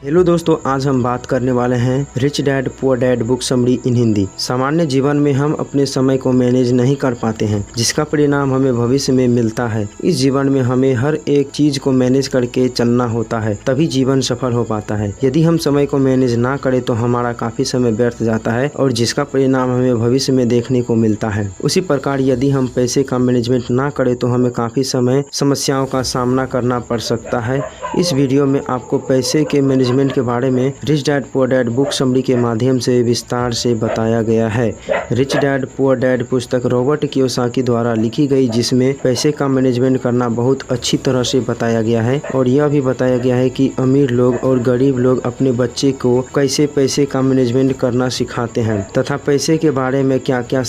Hello दोस्तों, आज हम बात करने वाले हैं rich dad poor dad book summary इन हिंदी। सामान्य जीवन में हम अपने समय को मैनेज नहीं कर पाते हैं, जिसका परिणाम हमें भविष्य में मिलता है। इस जीवन में हमें हर एक चीज को मैनेज करके चलना होता है, तभी जीवन सफल हो पाता है। यदि हम समय को मैनेज ना करें तो हमारा काफी समय व्यर्थ जाता है और जिसका परिणाम हमें भविष्य में देखने को मिलता है। उसी प्रकार यदि हम पैसे का मैनेजमेंट ना करें तो हमें काफी समय समस्याओं का सामना करना पड़ सकता है। इस वीडियो में आपको पैसे के मैनेजमेंट के बारे में rich dad poor dad book summary के माध्यम से विस्तार से बताया गया है। रिच डैड पुअर डैड पुस्तक रॉबर्ट कियोसाकी द्वारा लिखी गई, जिसमें पैसे का मैनेजमेंट करना बहुत अच्छी तरह से बताया गया है और यह भी बताया गया है कि अमीर लोग और गरीब लोग अपने बच्चे को कैसे पैसे का मैनेजमेंट करना सिखाते हैं तथा पैसे के बारे में क्या क्या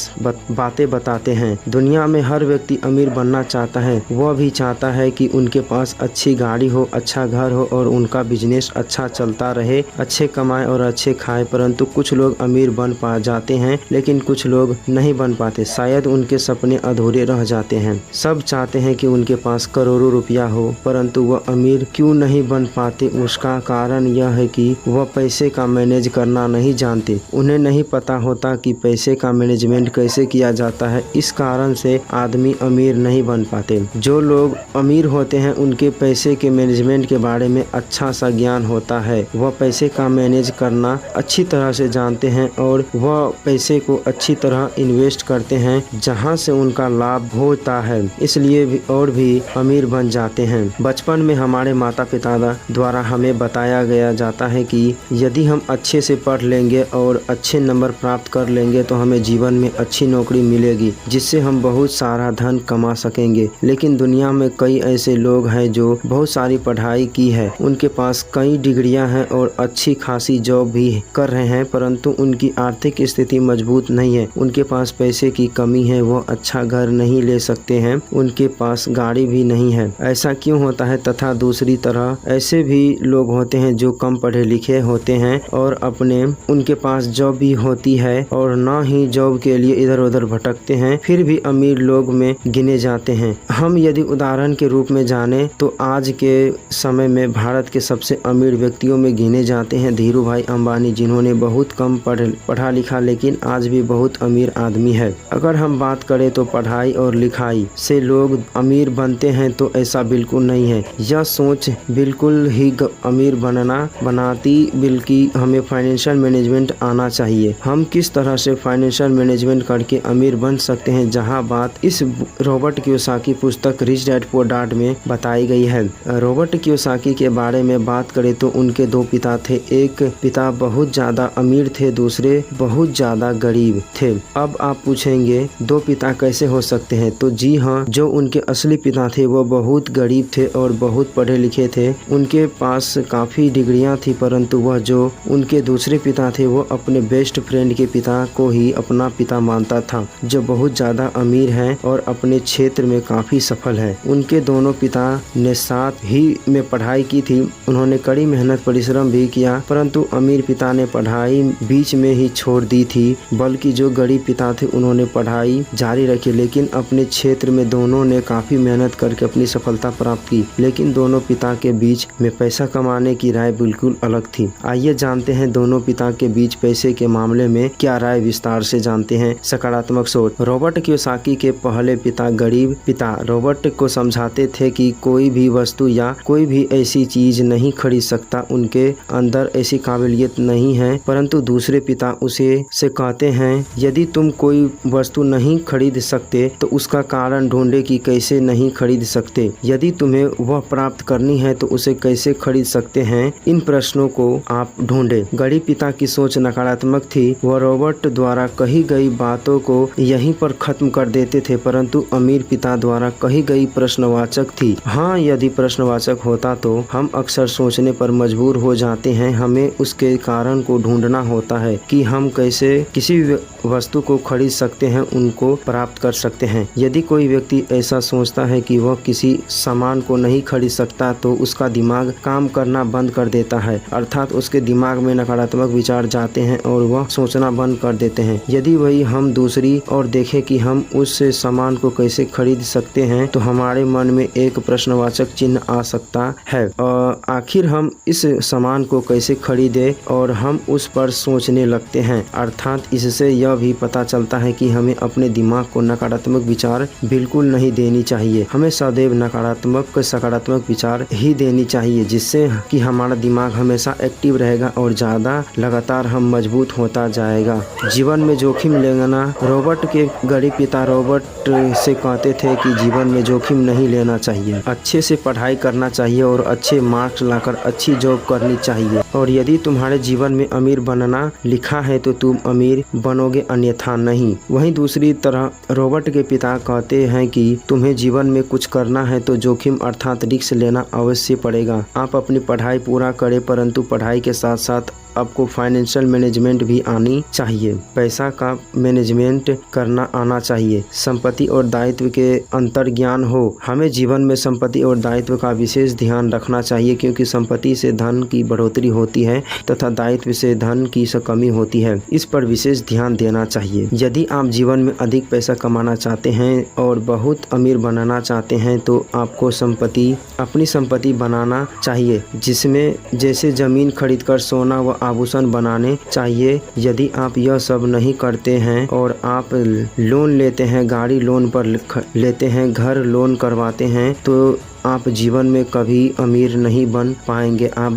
बातें बताते हैं। दुनिया में हर व्यक्ति अमीर बनना चाहता है। वह भी चाहता है कि उनके पास अच्छी गाड़ी हो, अच्छा घर हो और उनका बिजनेस अच्छा चलता रहे, अच्छे कमाए और अच्छे खाए। परंतु कुछ लोग अमीर बन पा जाते हैं लेकिन कुछ लोग नहीं बन पाते। शायद उनके सपने अधूरे रह जाते हैं। सब चाहते हैं कि उनके पास करोड़ों रुपया हो, परंतु वह अमीर क्यों नहीं बन पाते? उसका कारण यह है कि वह पैसे का मैनेज करना नहीं जानते। उन्हें नहीं पता होता कि पैसे का मैनेजमेंट कैसे किया जाता है। इस कारण से आदमी अमीर नहीं बन पाते। जो लोग अमीर होते हैं उनके पैसे के मैनेजमेंट के बारे में अच्छा सा ज्ञान होता है। वह पैसे का मैनेज करना अच्छी तरह से जानते हैं और वह पैसे को अच्छी तरह इन्वेस्ट करते हैं जहां से उनका लाभ होता है, इसलिए भी अमीर बन जाते हैं। बचपन में हमारे माता पिता द्वारा हमें बताया गया जाता है कि यदि हम अच्छे से पढ़ लेंगे और अच्छे नंबर प्राप्त कर लेंगे तो हमें जीवन में अच्छी नौकरी मिलेगी, जिससे हम बहुत सारा धन कमा सकेंगे। लेकिन दुनिया में कई ऐसे लोग हैं जो बहुत सारी पढ़ाई की है, उनके पास कई डिग्रियां हैं और अच्छी खासी जॉब भी कर रहे हैं, परंतु उनकी आर्थिक स्थिति मजबूत नहीं है। उनके पास पैसे की कमी है, वो अच्छा घर नहीं ले सकते हैं, उनके पास गाड़ी भी नहीं है। ऐसा क्यों होता है? तथा दूसरी तरह ऐसे भी लोग होते हैं जो कम पढ़े लिखे होते हैं और उनके पास जॉब भी होती है और न ही जॉब के लिए इधर उधर भटकते हैं, फिर भी अमीर लोग में गिने जाते हैं। हम यदि उदाहरण के रूप में जाने तो आज के समय में भारत के सबसे अमीर व्यक्तियों में गिने जाते हैं धीरू भाई अंबानी, जिन्होंने बहुत कम पढ़ा लिखा लेकिन आज भी बहुत अमीर आदमी है। अगर हम बात करें तो पढ़ाई और लिखाई से लोग अमीर बनते हैं तो ऐसा बिल्कुल नहीं है। यह सोच बिल्कुल ही अमीर बनाती, बल्कि हमें फाइनेंशियल मैनेजमेंट आना चाहिए। हम किस तरह से फाइनेंशियल मैनेजमेंट करके अमीर बन सकते हैं, जहां बात इस रॉबर्ट कियोसाकी पुस्तक रिच डैड पुअर डैड में बताई गई है। रॉबर्ट कियोसाकी के बारे में बात करें तो उनके दो पिता थे। एक पिता बहुत ज्यादा अमीर थे, दूसरे बहुत ज्यादा गरीब थे। अब आप पूछेंगे दो पिता कैसे हो सकते हैं? तो जी हाँ, जो उनके असली पिता थे वो बहुत गरीब थे और बहुत पढ़े लिखे थे। उनके पास काफी डिग्रियां थी, परंतु वह जो उनके दूसरे पिता थे वो अपने बेस्ट फ्रेंड के पिता को ही अपना पिता मानता था, जो बहुत ज्यादा अमीर है और अपने क्षेत्र में काफी सफल है। उनके दोनों पिता ने साथ ही में पढ़ाई की थी। उन्होंने कड़ी मेहनत परिश्रम भी किया, परंतु अमीर पिता ने पढ़ाई बीच में ही छोड़ दी थी, बल्कि जो गरीब पिता थे उन्होंने पढ़ाई जारी रखी। लेकिन अपने क्षेत्र में दोनों ने काफी मेहनत करके अपनी सफलता प्राप्त की, लेकिन दोनों पिता के बीच में पैसा कमाने की राय बिल्कुल अलग थी। आइए जानते हैं दोनों पिता के बीच पैसे के मामले में क्या राय, विस्तार से जानते हैं। सकारात्मक सोच। रॉबर्ट कियोसाकी के पहले पिता, गरीब पिता, रॉबर्ट को समझाते थे कि कोई भी वस्तु या कोई भी ऐसी चीज नहीं खरीद सकता, उनके अंदर ऐसी काबिलियत नहीं है। परंतु दूसरे पिता से कहते हैं, यदि तुम कोई वस्तु नहीं खरीद सकते तो उसका कारण ढूंढे कि कैसे नहीं खरीद सकते। यदि तुम्हें वह प्राप्त करनी है तो उसे कैसे खरीद सकते हैं, इन प्रश्नों को आप ढूंढे। गरीब पिता की सोच नकारात्मक थी। वह रॉबर्ट द्वारा कही गई बातों को यहीं पर खत्म कर देते थे, परंतु अमीर पिता द्वारा कही गई प्रश्नवाचक थी। हाँ, यदि प्रश्नवाचक होता तो हम अक्सर सोचने पर मजबूर हो जाते हैं। हमें उसके कारण को ढूंढना होता है कि हम कैसे किसी वस्तु को खरीद सकते हैं, उनको प्राप्त कर सकते हैं। यदि कोई व्यक्ति ऐसा सोचता है कि वह किसी सामान को नहीं खरीद सकता तो उसका दिमाग काम करना बंद कर देता है, अर्थात उसके दिमाग में नकारात्मक विचार जाते हैं और वह सोचना बंद कर देते हैं। यदि वही हम दूसरी ओर देखें कि हम उस सामान को कैसे खरीद सकते हैं तो हमारे मन में एक प्रश्नवाचक चिन्ह आ सकता है। आखिर हम इस इस सामान को कैसे खरीदें और हम उस पर सोचने लगते हैं। अर्थात इससे यह भी पता चलता है कि हमें अपने दिमाग को नकारात्मक विचार बिल्कुल नहीं देनी चाहिए। हमें सदैव नकारात्मक सकारात्मक विचार ही देनी चाहिए, जिससे कि हमारा दिमाग हमेशा एक्टिव रहेगा और ज़्यादा लगातार हम मजबूत होता जाएगा। जीवन में जोखिम लेना। रॉबर्ट के गरीब पिता रॉबर्ट से कहते थे कि जीवन में जोखिम नहीं लेना चाहिए, अच्छे से पढ़ाई करना चाहिए और अच्छे मार्क्स लाकर अच्छी जॉब करनी चाहिए, और यदि तुम्हारे जीवन में अमीर बनना लिखा है तो तुम अमीर बनोगे, अन्यथा नहीं। वहीं दूसरी तरह रॉबर्ट के पिता कहते हैं कि तुम्हें जीवन में कुछ करना है तो जोखिम अर्थात रिस्क लेना अवश्य पड़ेगा। आप अपनी पढ़ाई पूरा करें, परंतु पढ़ाई के साथ साथ आपको फाइनेंशियल मैनेजमेंट भी आनी चाहिए, पैसा का मैनेजमेंट करना आना चाहिए, संपत्ति और दायित्व के अंतर ज्ञान हो। हमें जीवन में संपत्ति और दायित्व का विशेष ध्यान रखना चाहिए, क्योंकि संपत्ति से धन की बढ़ोतरी होती है तथा दायित्व से धन की कमी होती है। इस पर विशेष ध्यान देना चाहिए। यदि आप जीवन में अधिक पैसा कमाना चाहते हैं और बहुत अमीर बनना चाहते हैं तो आपको अपनी संपत्ति बनाना चाहिए, जिसमें जैसे जमीन खरीदकर सोना व आभूषण बनाने चाहिए। यदि आप यह सब नहीं करते हैं और आप लोन लेते हैं, गाड़ी लोन पर लेते हैं, घर लोन करवाते हैं, तो आप जीवन में कभी अमीर नहीं बन पाएंगे, आप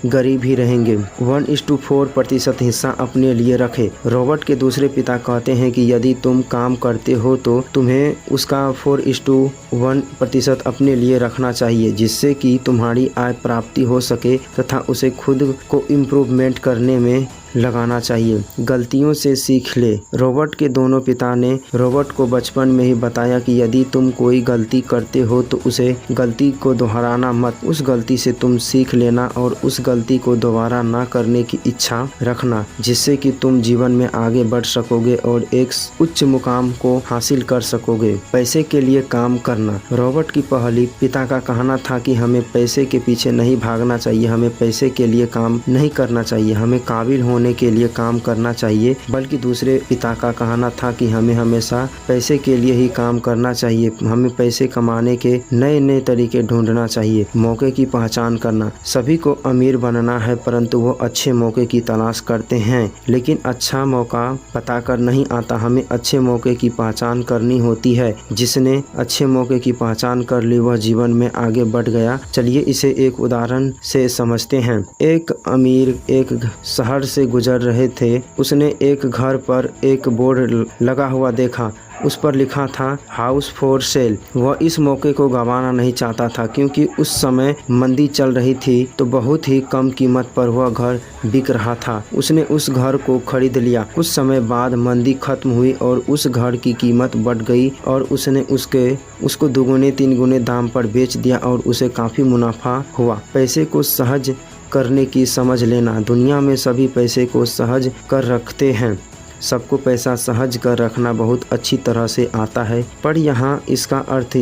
गरीब ही रहेंगे। 1:4% हिस्सा अपने लिए रखें। रॉबर्ट के दूसरे पिता कहते हैं कि यदि तुम काम करते हो तो तुम्हें उसका 4:1% अपने लिए रखना चाहिए, जिससे कि तुम्हारी आय प्राप्ति हो सके तथा उसे खुद को इम्प्रूवमेंट करने में लगाना चाहिए। गलतियों से सीख ले। रॉबर्ट के दोनों पिता ने रॉबर्ट को बचपन में ही बताया कि यदि तुम कोई गलती करते हो तो उसे गलती को दोहराना मत, उस गलती से तुम सीख लेना और उस गलती को दोबारा ना करने की इच्छा रखना, जिससे कि तुम जीवन में आगे बढ़ सकोगे और एक उच्च मुकाम को हासिल कर सकोगे। पैसे के लिए काम करना। रॉबर्ट की पहली पिता का कहना था कि हमें पैसे के पीछे नहीं भागना चाहिए, हमें पैसे के लिए काम नहीं करना चाहिए, हमें काबिल होने के लिए काम करना चाहिए। बल्कि दूसरे पिता का कहना था कि हमें हमेशा पैसे के लिए ही काम करना चाहिए, हमें पैसे कमाने के नए नए तरीके ढूंढना चाहिए। मौके की पहचान करना। सभी को अमीर बनना है, परंतु वो अच्छे मौके की तलाश करते हैं, लेकिन अच्छा मौका बताकर नहीं आता। हमें अच्छे मौके की पहचान करनी होती है। जिसने अच्छे मौके की पहचान कर ली वह जीवन में आगे बढ़ गया। चलिए इसे एक उदाहरण से समझते हैं। एक अमीर एक शहर से गुजर रहे थे। उसने एक घर पर एक बोर्ड लगा हुआ देखा, उस पर लिखा था हाउस फॉर सेल। वह इस मौके को गंवाना नहीं चाहता था, क्योंकि उस समय मंदी चल रही थी तो बहुत ही कम कीमत पर वह घर बिक रहा था। उसने उस घर को खरीद लिया। कुछ समय बाद मंदी खत्म हुई और उस घर की कीमत बढ़ गई और उसने उसको 2-3 गुने दाम पर बेच दिया और उसे काफी मुनाफा हुआ। पैसे को सहज करने की समझ लेना। दुनिया में सभी पैसे को सहज कर रखते हैं, सबको पैसा सहज कर रखना बहुत अच्छी तरह से आता है, पर यहाँ इसका अर्थ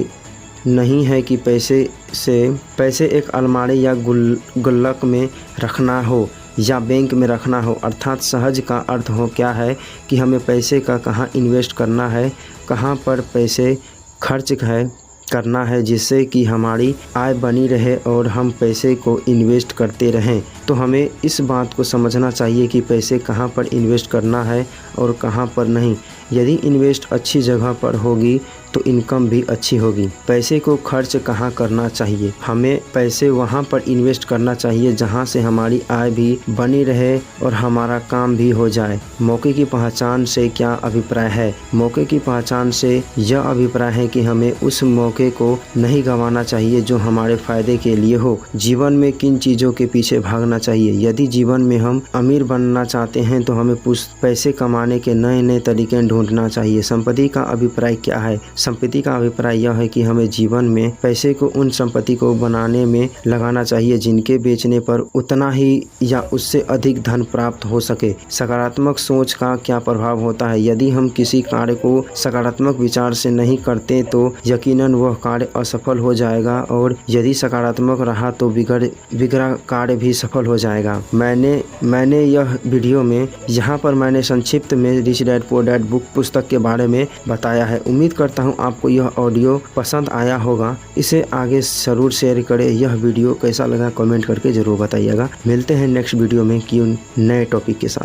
नहीं है कि पैसे एक अलमारी या गुल्लक में रखना हो या बैंक में रखना हो। अर्थात सहज का अर्थ हो क्या है कि हमें पैसे का कहाँ इन्वेस्ट करना है, कहाँ पर पैसे खर्च करना है, जिससे कि हमारी आय बनी रहे और हम पैसे को इन्वेस्ट करते रहें। तो हमें इस बात को समझना चाहिए कि पैसे कहाँ पर इन्वेस्ट करना है और कहाँ पर नहीं। यदि इन्वेस्ट अच्छी जगह पर होगी तो इनकम भी अच्छी होगी। पैसे को खर्च कहाँ करना चाहिए? हमें पैसे वहाँ पर इन्वेस्ट करना चाहिए जहाँ से हमारी आय भी बनी रहे और हमारा काम भी हो जाए। मौके की पहचान से क्या अभिप्राय है? मौके की पहचान से यह अभिप्राय है कि हमें उस मौके को नहीं गंवाना चाहिए जो हमारे फायदे के लिए हो। जीवन में किन चीज़ों के पीछे भागना चाहिए? यदि जीवन में हम अमीर बनना चाहते हैं तो हमें पैसे कमाने के नए नए तरीके ढूंढना चाहिए। संपत्ति का अभिप्राय क्या है? संपत्ति का अभिप्राय यह है कि हमें जीवन में पैसे को उन संपत्ति को बनाने में लगाना चाहिए जिनके बेचने पर उतना ही या उससे अधिक धन प्राप्त हो सके। सकारात्मक सोच का क्या प्रभाव होता है? यदि हम किसी कार्य को सकारात्मक विचार से नहीं करते तो यकीनन वह कार्य असफल हो जाएगा, और यदि सकारात्मक रहा तो बिगड़ा कार्य भी सफल हो जाएगा। मैंने यह वीडियो में यहाँ पर मैंने संक्षिप्त में rich dad poor dad book पुस्तक के बारे में बताया है। उम्मीद करता हूँ हूँ आपको यह ऑडियो पसंद आया होगा। इसे आगे जरूर शेयर करें। यह वीडियो कैसा लगा कमेंट करके जरूर बताइएगा। मिलते हैं नेक्स्ट वीडियो में क्यों नए टॉपिक के साथ।